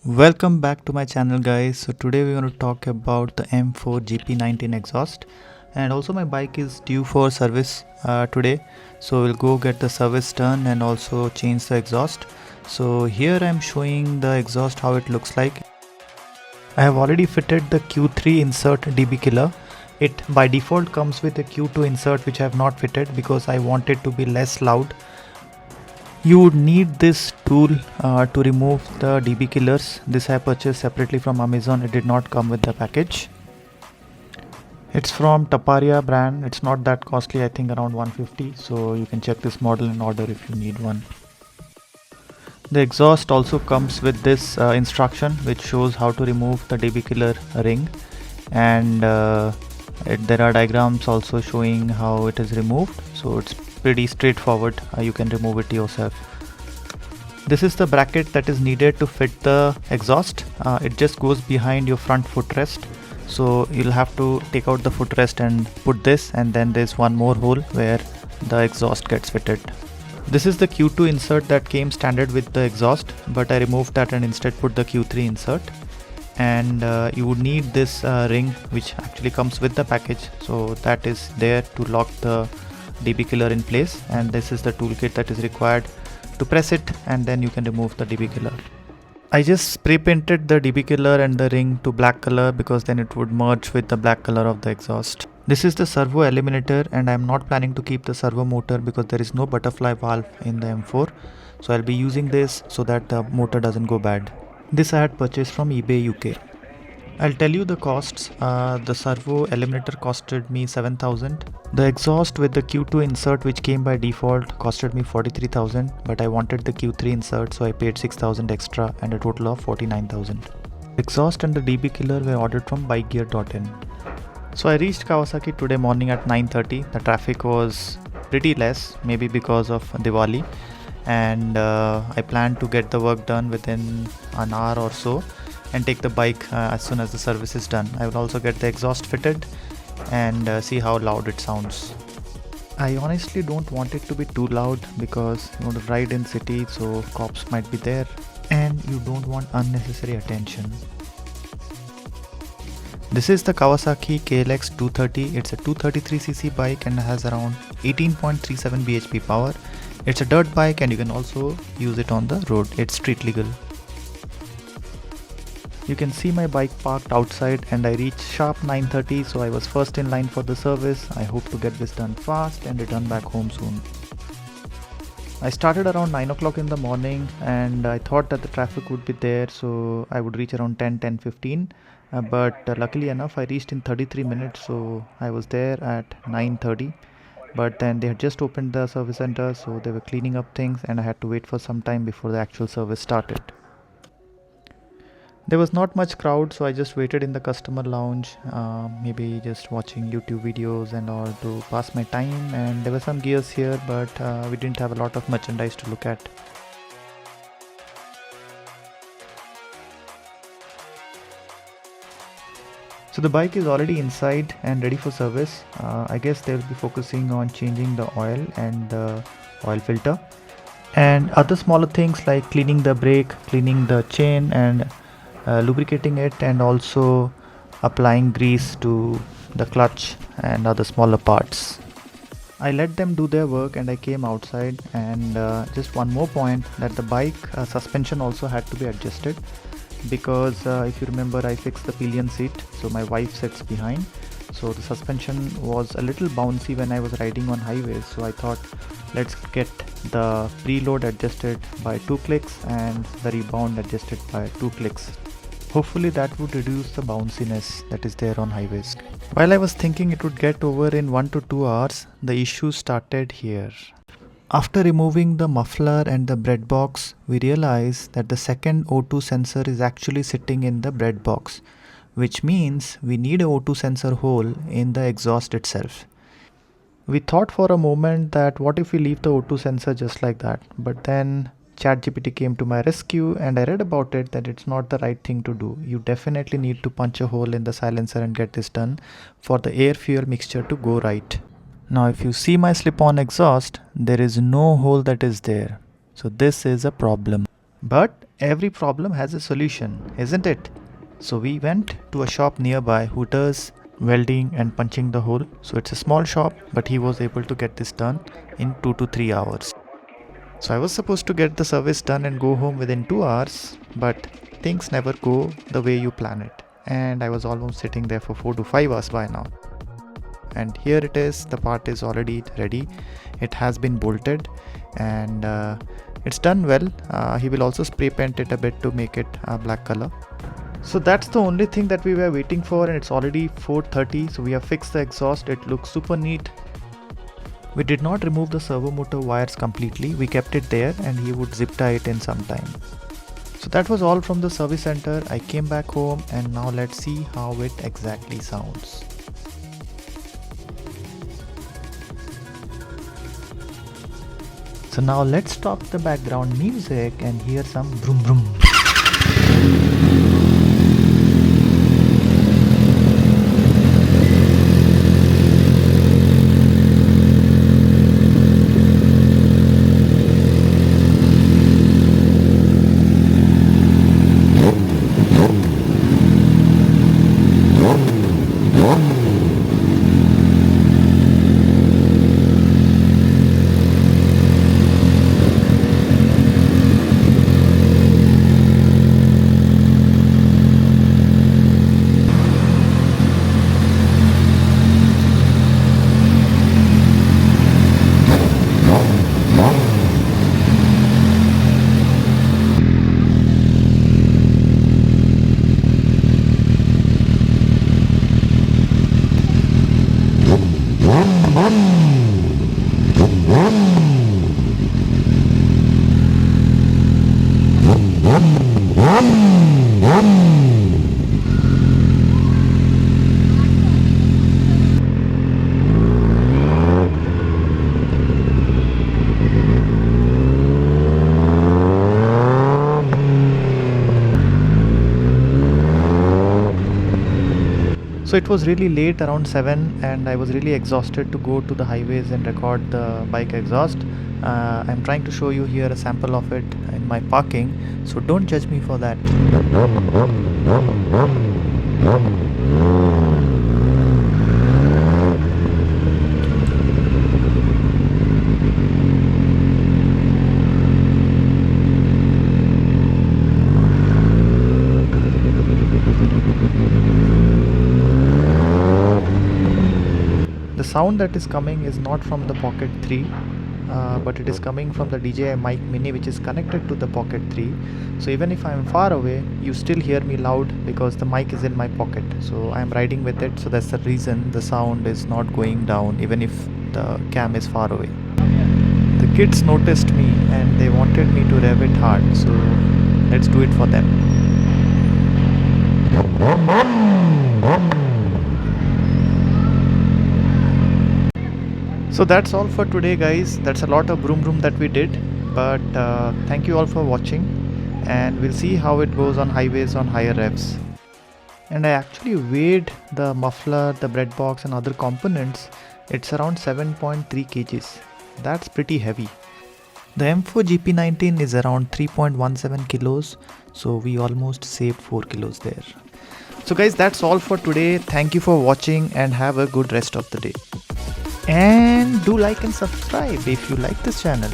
Welcome back to my channel, guys. So today we're going to talk about the M4 GP19 exhaust, and also my bike is due for service today, so we'll go get the service done and also change the exhaust. So here I'm showing the exhaust how it looks like. I have already fitted the Q3 insert DB killer. It by default comes with a Q2 insert which I have not fitted because I want it to be less loud. You would need this tool to remove the DB killers. This I purchased separately from Amazon. It did not come with the package. It's from Taparia brand. It's not that costly, I think around 150. So you can check this model and order if you need one. The exhaust also comes with this instruction which shows how to remove the DB killer ring, and there are diagrams also showing how it is removed. So it's pretty straightforward. You can remove it yourself. This is the bracket that is needed to fit the exhaust. It just goes behind your front footrest. So you'll have to take out the footrest and put this, and then there's one more hole where the exhaust gets fitted. This is the Q2 insert that came standard with the exhaust, but I removed that and instead put the Q3 insert. And you would need this ring which actually comes with the package. So that is there to lock the DB killer in place, and this is the toolkit that is required to press it, and then you can remove the DB killer. I just spray painted the DB killer and the ring to black color because then it would merge with the black color of the exhaust. This is the Servo Eliminator, and I am not planning to keep the servo motor because there is no butterfly valve in the M4. So I'll be using this so that the motor doesn't go bad. This I had purchased from eBay UK. I'll tell you the costs. The Servo Eliminator costed me 7,000. The exhaust with the Q2 insert which came by default costed me 43,000, but I wanted the Q3 insert, so I paid 6,000 extra and a total of 49,000. Exhaust and the DB killer were ordered from bikegear.in. So I reached Kawasaki today morning at 9:30. The traffic was pretty less, maybe because of Diwali, and I plan to get the work done within an hour or so and take the bike as soon as the service is done. I will also get the exhaust fitted and see how loud it sounds. I honestly don't want it to be too loud because you want to ride in city, so cops might be there and you don't want unnecessary attention. This is the Kawasaki KLX 230. It's a 233cc bike and has around 18.37 bhp power. It's a dirt bike and you can also use it on the road. It's street legal. You can see my bike parked outside, and I reached sharp 9:30, so I was first in line for the service. I hope to get this done fast and return back home soon. I started around 9 o'clock in the morning, and I thought that the traffic would be there, so I would reach around 10:15. But luckily enough, I reached in 33 minutes, so I was there at 9:30. But then they had just opened the service center, so they were cleaning up things, and I had to wait for some time before the actual service started. There was not much crowd, so I just waited in the customer lounge, maybe just watching YouTube videos and all to pass my time. And there were some gears here, but we didn't have a lot of merchandise to look at. So the bike is already inside and ready for service. I guess they'll be focusing on changing the oil and the oil filter and other smaller things like cleaning the brake, cleaning the chain, and lubricating it, and also applying grease to the clutch and other smaller parts. I let them do their work and I came outside. And just one more point, that the bike suspension also had to be adjusted because if you remember, I fixed the pillion seat, so my wife sits behind, so the suspension was a little bouncy when I was riding on highways. So I thought, let's get the preload adjusted by 2 clicks and the rebound adjusted by 2 clicks. Hopefully that would reduce the bounciness that is there on highways. While I was thinking it would get over in 1 to 2 hours, the issue started here. After removing the muffler and the breadbox, we realized that the second O2 sensor is actually sitting in the breadbox, which means we need a O2 sensor hole in the exhaust itself. We thought for a moment that what if we leave the O2 sensor just like that, but then ChatGPT came to my rescue and I read about it that it's not the right thing to do. You definitely need to punch a hole in the silencer and get this done for the air fuel mixture to go right. Now if you see my slip-on exhaust, there is no hole that is there. So this is a problem. But Every problem has a solution, isn't it? So we went to a shop nearby who does welding and punching the hole. So it's a small shop, but he was able to get this done in 2 to 3 hours. So I was supposed to get the service done and go home within 2 hours, but things never go the way you plan it. And I was almost sitting there for 4 to 5 hours by now. And here it is, the part is already ready. It has been bolted and it's done well. He will also spray paint it a bit to make it black color. So that's the only thing that we were waiting for, and it's already 4:30. So we have fixed the exhaust. It looks super neat. We did not remove the servo motor wires completely. We kept it there and he would zip tie it in some time. So that was all from the service center. I came back home and now let's see how it exactly sounds. So now let's stop the background music and hear some vroom vroom. So it was really late, around 7, and I was really exhausted to go to the highways and record the bike exhaust. I'm trying to show you here a sample of it in my parking, so don't judge me for that. The sound that is coming is not from the Pocket 3, but it is coming from the DJI mic mini, which is connected to the Pocket 3. So even if I am far away, you still hear me loud because the mic is in my pocket. So I am riding with it, so that's the reason the sound is not going down even if the cam is far away. The kids noticed me and they wanted me to rev it hard, so let's do it for them. So that's all for today, guys. That's a lot of vroom vroom that we did, but thank you all for watching, and we'll see how it goes on highways on higher revs. And I actually weighed the muffler, the breadbox and other components. It's around 7.3 kgs. That's pretty heavy. The M4 GP19 is around 3.17 kilos, so we almost saved 4 kilos there. So guys, that's all for today. Thank you for watching and have a good rest of the day. And do like and subscribe if you like this channel.